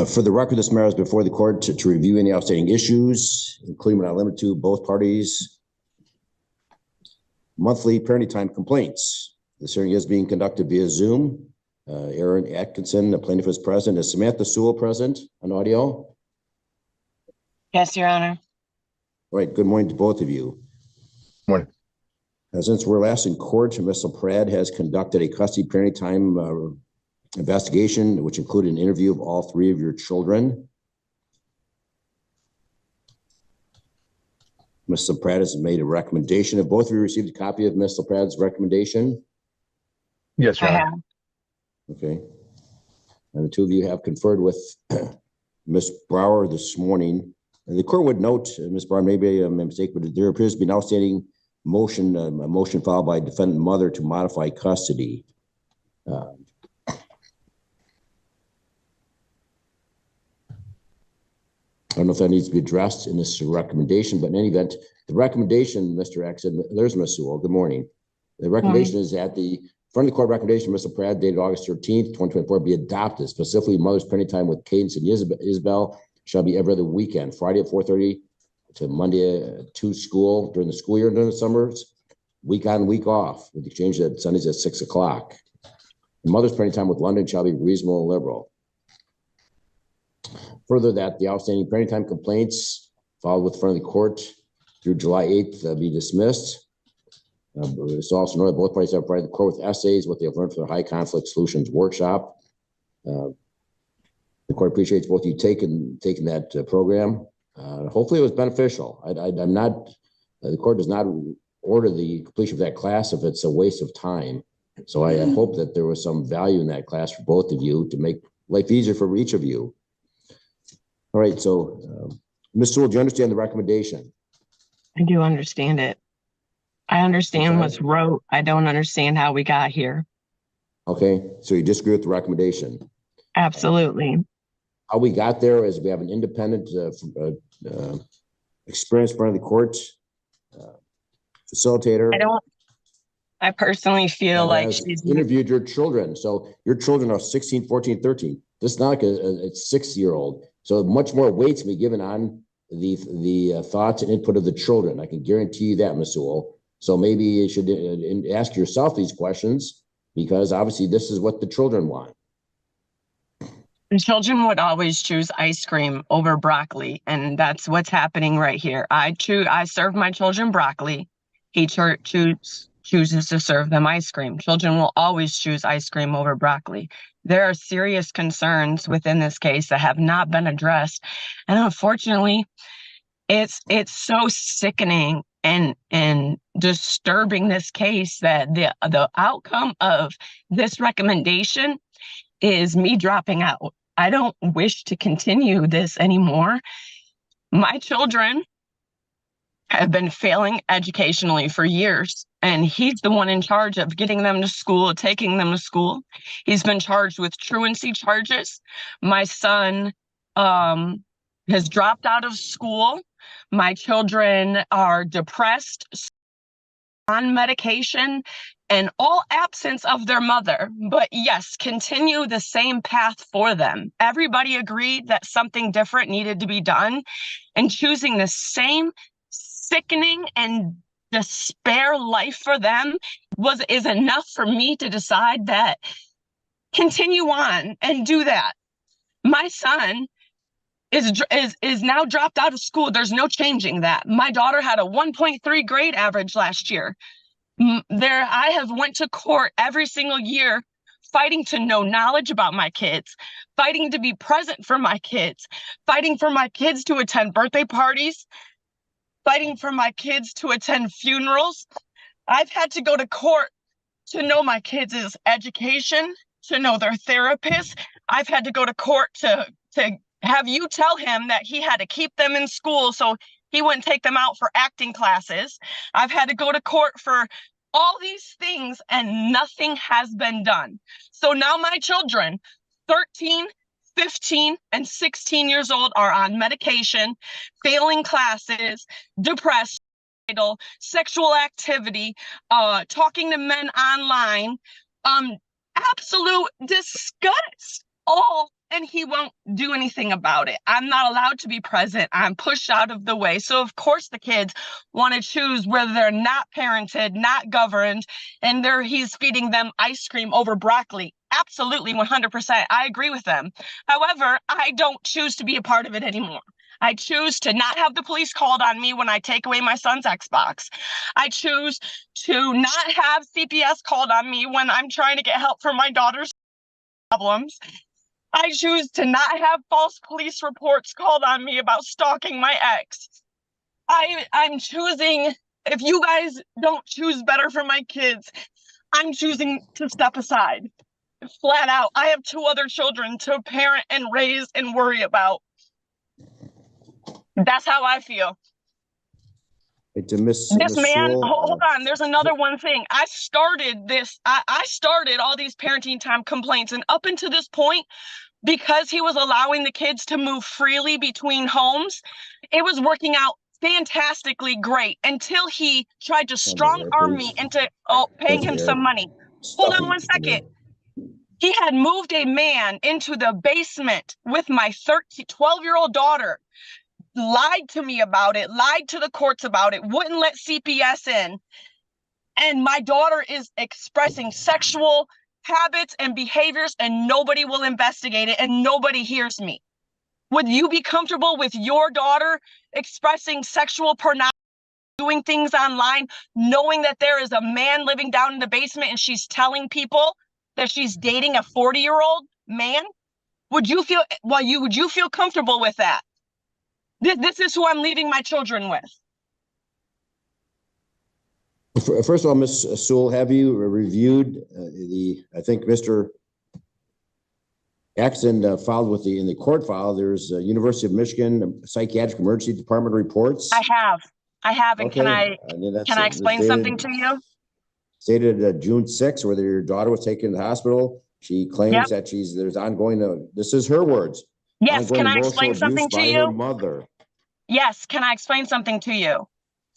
For the record, this matter is before the court to review any outstanding issues, including but not limited to both parties' monthly parenting time complaints. This hearing is being conducted via Zoom. Aaron Atkinson, the plaintiff, is present. Is Samantha Sewell present on audio? Yes, Your Honor. All right. Good morning to both of you. Morning. Since we're last in court, Ms. Pratt has conducted a custody parenting time investigation, which included an interview of all three of your children. Ms. Pratt has made a recommendation. Have both of you received a copy of Ms. Pratt's recommendation? Yes, Your Honor. I have. Okay. And the two of you have conferred with Ms. Brower this morning. And the court would note, Ms. Brower, maybe a mistake, but there appears to be an outstanding motion, a motion filed by defendant mother to modify custody. I don't know if that needs to be addressed in this recommendation, but in any event, the recommendation, Mr. X, and there's Ms. Sewell. Good morning. The recommendation is that the front of the court recommendation, Mr. Pratt, dated August 13th, 2024, be adopted. Specifically, mother's parenting time with Cadence and Isabel shall be every other weekend, Friday at 4:30 to Monday to school during the school year, during the summers, week on, week off, with the exchange that Sundays at 6 o'clock. The mother's parenting time with London shall be reasonable and liberal. Further, that the outstanding parenting time complaints filed with front of the court through July 8th be dismissed. It's also known that both parties have provided the court with essays, what they have learned from their high conflict solutions workshop. The court appreciates both of you taking that program. Hopefully it was beneficial. I'm not, the court does not order the completion of that class if it's a waste of time. So I hope that there was some value in that class for both of you to make life easier for each of you. All right, so Ms. Sewell, do you understand the recommendation? I do understand it. I understand what's wrote. I don't understand how we got here. Okay, so you disagree with the recommendation? Absolutely. How we got there is we have an independent, experienced front of the court facilitator. I personally feel like she's interviewed your children. So your children are 16, 14, 13. This is not like a 6-year-old. So much more weight to be given on the thoughts and input of the children. I can guarantee you that, Ms. Sewell. So maybe you should ask yourself these questions, because obviously this is what the children want. The children would always choose ice cream over broccoli, and that's what's happening right here. I serve my children broccoli. He chooses to serve them ice cream. Children will always choose ice cream over broccoli. There are serious concerns within this case that have not been addressed, and unfortunately, it's so sickening and disturbing, this case, that the outcome of this recommendation is me dropping out. I don't wish to continue this anymore. My children have been failing educationally for years, and he's the one in charge of getting them to school, taking them to school. He's been charged with truancy charges. My son has dropped out of school. My children are depressed, on medication, and all absence of their mother. But yes, continue the same path for them. Everybody agreed that something different needed to be done, and choosing the same sickening and despair life for them is enough for me to decide that continue on and do that. My son is now dropped out of school. There's no changing that. My daughter had a 1.3 grade average last year. I have went to court every single year fighting to know knowledge about my kids, fighting to be present for my kids, fighting for my kids to attend birthday parties, fighting for my kids to attend funerals. I've had to go to court to know my kids' education, to know their therapist. I've had to go to court to have you tell him that he had to keep them in school so he wouldn't take them out for acting classes. I've had to go to court for all these things, and nothing has been done. So now my children, 13, 15, and 16 years old, are on medication, failing classes, depressed, sexual activity, talking to men online, absolute disgust, all and he won't do anything about it. I'm not allowed to be present. I'm pushed out of the way. So of course the kids want to choose whether they're not parented, not governed, and he's feeding them ice cream over broccoli. Absolutely, 100%. I agree with them. However, I don't choose to be a part of it anymore. I choose to not have the police called on me when I take away my son's Xbox. I choose to not have CPS called on me when I'm trying to get help for my daughter's problems. I choose to not have false police reports called on me about stalking my ex. I'm choosing, if you guys don't choose better for my kids, I'm choosing to step aside. Flat out. I have 2 other children to parent and raise and worry about. That's how I feel. To Miss This man, Sewell, hold on. There's another one thing. I started all these parenting time complaints, and up until this point, because he was allowing the kids to move freely between homes, it was working out fantastically great until he tried to strong arm me into paying him some money. Hold on one second. He had moved a man into the basement with my 12-year-old daughter, lied to me about it, lied to the courts about it, wouldn't let CPS in. And my daughter is expressing sexual habits and behaviors, and nobody will investigate it, and nobody hears me. Would you be comfortable with your daughter expressing sexual pornography, doing things online, knowing that there is a man living down in the basement and she's telling people that she's dating a 40-year-old man? Would you feel comfortable with that? This is who I'm leaving my children with. First of all, Ms. Sewell, have you reviewed I think Mr. Axton filed in the court file, there's University of Michigan Psychiatric Emergency Department reports. I have, and okay. Can I explain something to you? Stated June 6th, whether your daughter was taken to the hospital. She claims that there's ongoing, this is her words. Yes, can I explain something to you? Her mother. Yes, can I explain something to you?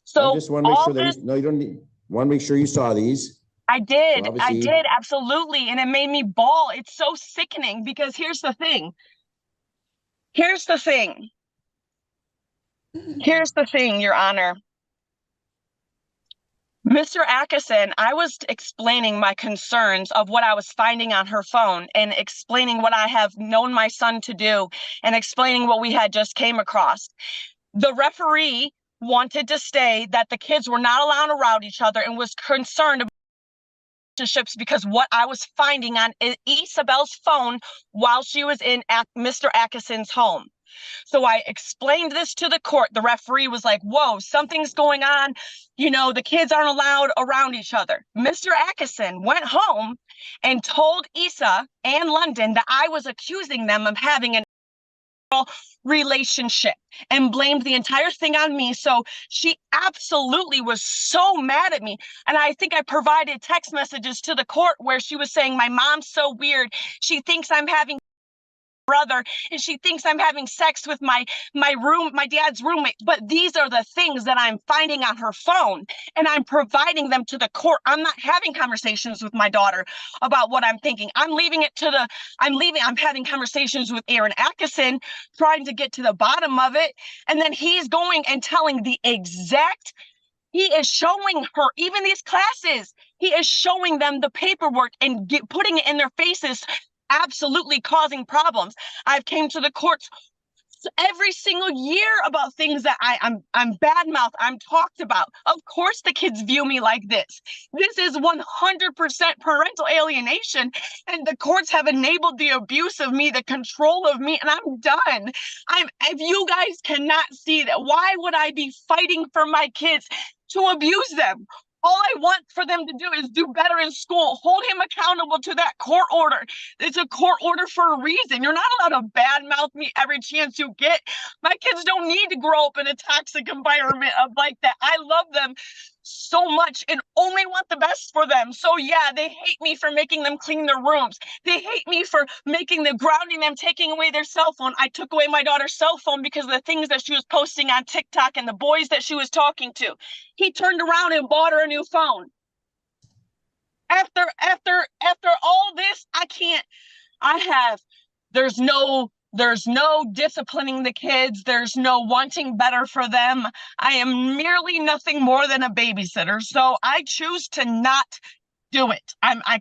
So I just want to make sure that you don't need, want to make sure you saw these. I did, so I did, absolutely, and it made me bawl. It's so sickening because here's the thing, Your Honor. Mr. Atkinson, I was explaining my concerns of what I was finding on her phone and explaining what I have known my son to do and explaining what we had just came across. The referee wanted to say that the kids were not allowed around each other and was concerned about relationships because what I was finding on Isabel's phone while she was in Mr. Atkinson's home. So I explained this to the court. The referee was like, whoa, something's going on. You know, the kids aren't allowed around each other. Mr. Atkinson went home and told Isa and London that I was accusing them of having an relationship and blamed the entire thing on me. So she absolutely was so mad at me. And I think I provided text messages to the court where she was saying, my mom's so weird. She thinks I'm having brother and she thinks I'm having sex with my dad's roommate. But these are the things that I'm finding on her phone and I'm providing them to the court. I'm not having conversations with my daughter about what I'm thinking. I'm having conversations with Aaron Atkinson, trying to get to the bottom of it. And then he's going and telling he is showing her, even these classes, he is showing them the paperwork and putting it in their faces, absolutely causing problems. I've came to the courts every single year about things that I'm badmouth, I'm talked about. Of course the kids view me like this. This is 100% parental alienation, and the courts have enabled the abuse of me, the control of me, and I'm done. If you guys cannot see that, why would I be fighting for my kids to abuse them? All I want for them to do is do better in school. Hold him accountable to that court order. It's a court order for a reason. You're not allowed to badmouth me every chance you get. My kids don't need to grow up in a toxic environment like that. I love them so much and only want the best for them. So yeah, they hate me for making them clean their rooms. They hate me for grounding them, taking away their cell phone. I took away my daughter's cell phone because of the things that she was posting on TikTok and the boys that she was talking to. He turned around and bought her a new phone. After all this, I have There's no disciplining the kids. There's no wanting better for them. I am merely nothing more than a babysitter. So I choose to not do it. I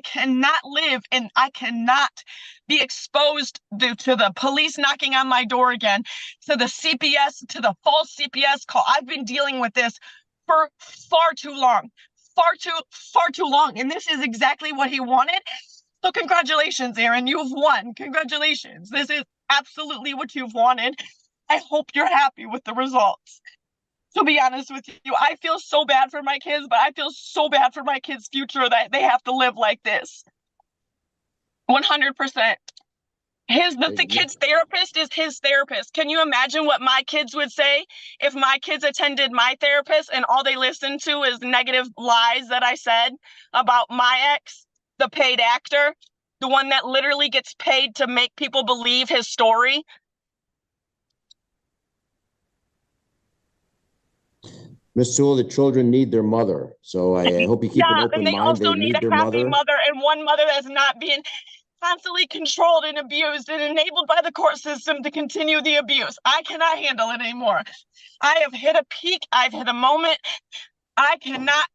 cannot live, and I cannot be exposed to the police knocking on my door again, to the CPS, to the false CPS call. I've been dealing with this for far too long, far too long. And this is exactly what he wanted. So congratulations, Aaron, you've won. Congratulations. This is absolutely what you've wanted. I hope you're happy with the results. To be honest with you, I feel so bad for my kids, but I feel so bad for my kids' future that they have to live like this. 100%. The kid's therapist is his therapist. Can you imagine what my kids would say if my kids attended my therapist and all they listened to is negative lies that I said about my ex, the paid actor, the one that literally gets paid to make people believe his story? Ms. Sewell, the children need their mother. So I hope you keep an open and they mind. also They need their a happy mother. mother, and one mother that's not being constantly controlled and abused and enabled by the court system to continue the abuse. I cannot handle it anymore. I have hit a peak. I've hit a moment. I cannot.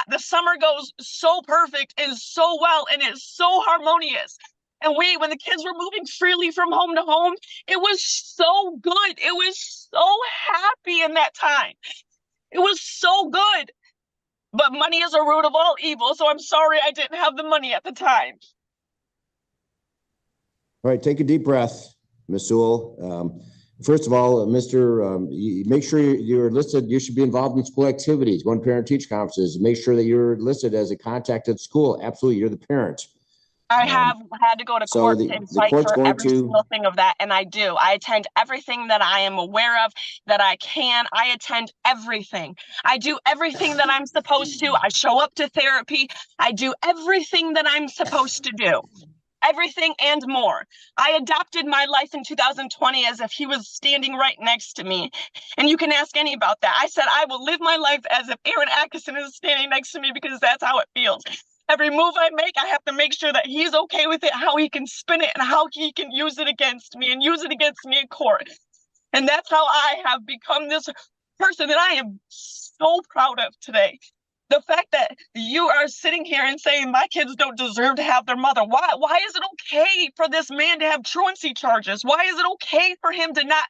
The summer goes so perfect and so well, and it's so harmonious. And when the kids were moving freely from home to home, it was so good. It was so happy in that time. It was so good. But money is a root of all evil, so I'm sorry I didn't have the money at the time. All right, take a deep breath, Ms. Sewell. First of all, make sure you're listed. You should be involved in school activities, going to parent-teacher conferences. Make sure that you're listed as a contact at school. Absolutely, you're the parent. I have had to go to court and fight for every single thing of that, and I do. I attend everything that I am aware of, that I can. I attend everything. I do everything that I'm supposed to. I show up to therapy. I do everything that I'm supposed to do. Everything and more. I adopted my life in 2020 as if he was standing right next to me. And you can ask any about that. I said, I will live my life as if Aaron Atkinson is standing next to me, because that's how it feels. Every move I make, I have to make sure that he's okay with it, how he can spin it, and how he can use it against me and use it against me in court. And that's how I have become this person that I am so proud of today. The fact that you are sitting here and saying my kids don't deserve to have their mother. Why is it okay for this man to have truancy charges? Why is it okay for him to not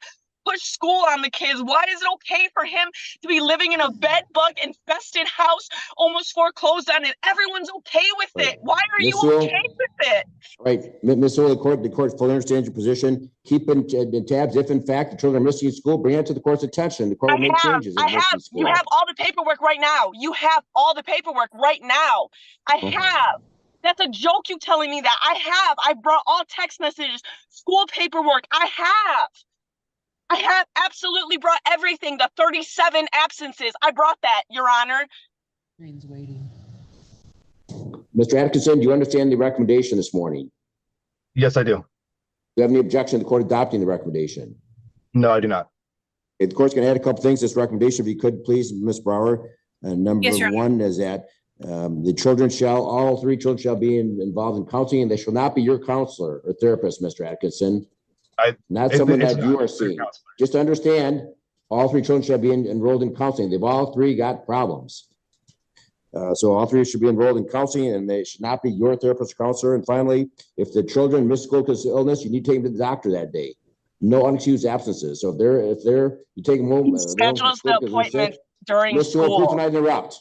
push school on the kids? Why is it okay for him to be living in a bed bug infested house, almost foreclosed on, and everyone's okay with it? Why are you okay with it? Right, Ms. Sewell, the court fully understands your position. Keep in tabs. If in fact the children are missing in school, bring it to the court's attention. The court will make changes. You have all the paperwork right now. You have all the paperwork right now. I have. That's a joke, you telling me that. I brought all text messages, school paperwork. I have absolutely brought everything. The 37 absences. I brought that, Your Honor. Waiting. Mr. Atkinson, do you understand the recommendation this morning? Yes, I do. Do you have any objection to the court adopting the recommendation? No, I do not. Okay, the court's going to add a couple things to this recommendation, if you could, please, Ms. Brower. Number one is that all three children shall be involved in counseling, and they shall not be your counselor or therapist, Mr. Atkinson. Not someone that you are seeing. Just understand, all three children shall be enrolled in counseling. They've all three got problems. So all three should be enrolled in counseling, and they should not be your therapist or counselor. And finally, if the children miss school because of illness, you need to take them to the doctor that day. No unexcused absences. So if you take them home, schedules the appointment during school. Please do not interrupt.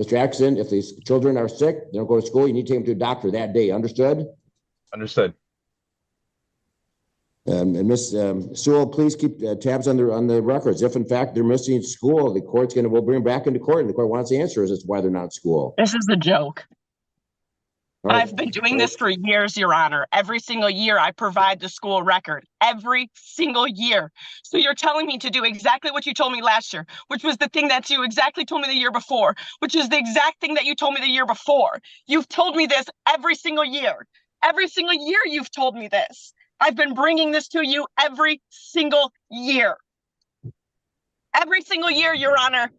Mr. Atkinson, if these children are sick, they don't go to school, you need to take them to a doctor that day. Understood? Understood. And Ms. Sewell, please keep tabs on the records. If in fact they're missing school, the court's we'll bring them back into court, and the court wants answers as to why they're not in school. This is a joke. Right. I've been doing this for years, Your Honor. Every single year I provide the school record. Every single year. So you're telling me to do exactly what you told me last year, which was the thing that you exactly told me the year before, which is the exact thing that you told me the year before. You've told me this every single year. Every single year you've told me this. I've been bringing this to you every single year. Every single year, Your Honor.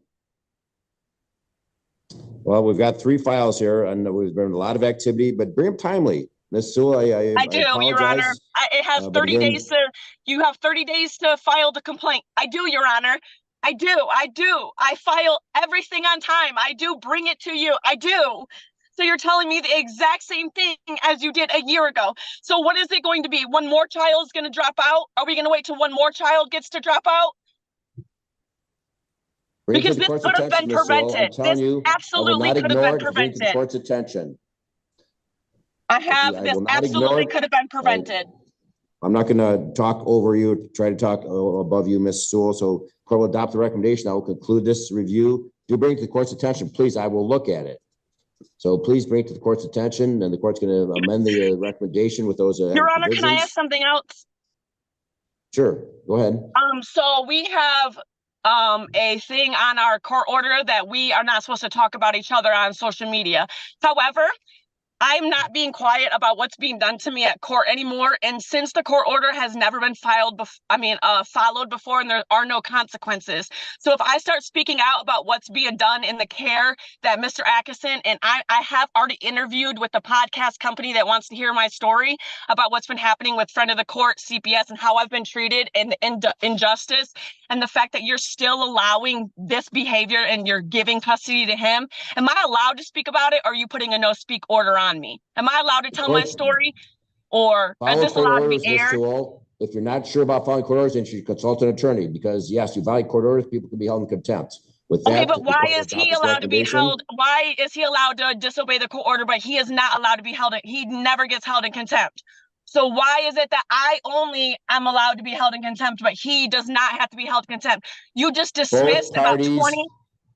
Well, we've got 3 files here and there's been a lot of activity, but bring them timely. Ms. Sewell, I do, Your Honor. apologize. It has But 30 again- days to, you have 30 days to file the complaint. I do, Your Honor. I do. I file everything on time. I do bring it to you. I do. So you're telling me the exact same thing as you did a year ago. So what is it going to be? One more child is going to drop out? Are we going to wait till one more child gets to drop out? Bring it to Because the this court's could have attention, been Ms. Sewell. I'm prevented. telling This you, I will absolutely not could have ignore been it. Bring it to the prevented. court's attention. I I this will not ignore absolutely it. could have been prevented. I'm not going to talk over you, try to talk above you, Ms. Sewell. So court will adopt the recommendation. I will conclude this review. Do bring it to the court's attention, please. I will look at it. So please bring it to the court's attention, and the court's going to amend the recommendation with those Your Honor, can I provisions. ask something else? Sure, go ahead. So we have a thing on our court order that we are not supposed to talk about each other on social media. However, I'm not being quiet about what's being done to me at court anymore. And since the court order has never been followed before, and there are no consequences. So if I start speaking out about what's being done in the care that Mr. Atkinson, and I have already interviewed with the podcast company that wants to hear my story about what's been happening with friend of the court, CPS, and how I've been treated and the injustice, and the fact that you're still allowing this behavior and you're giving custody to him. Am I allowed to speak about it, or are you putting a no speak order on me? Am I allowed to tell my story, or is Follow this court allowed to be orders, Ms. aired? Sewell. If you're not sure about following court orders, then you should consult an attorney, because yes, you violate court orders, people can be held in contempt. With that, Okay, but the why court will is he adopt this allowed to be recommendation. held? Why is he allowed to disobey the court order, but he is not allowed to be held? He never gets held in contempt. So why is it that I only am allowed to be held in contempt, but he does not have to be held in contempt? You just dismissed about 20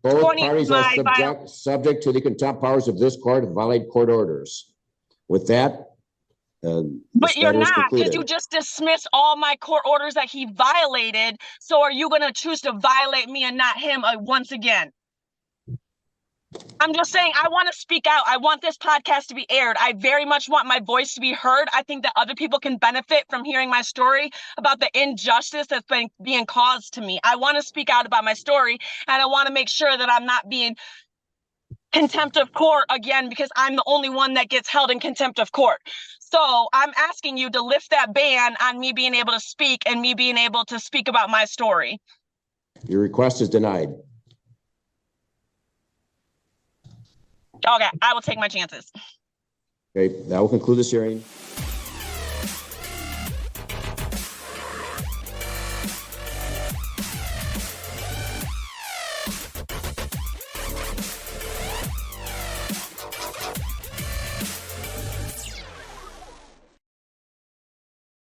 parties are my subject to the contempt powers of this court and violate court orders. With that, But you're not, because concluded. you just dismissed all my court orders that he violated. So are you going to choose to violate me and not him once again? I'm just saying, I want to speak out. I want this podcast to be aired. I very much want my voice to be heard. I think that other people can benefit from hearing my story about the injustice that's been being caused to me. I want to speak out about my story, and I want to make sure that I'm not being contempt of court again, because I'm the only one that gets held in contempt of court. So I'm asking you to lift that ban on me being able to speak and me being able to speak about my story. Your request is denied. Okay, I will take my chances. Okay, that will conclude this hearing.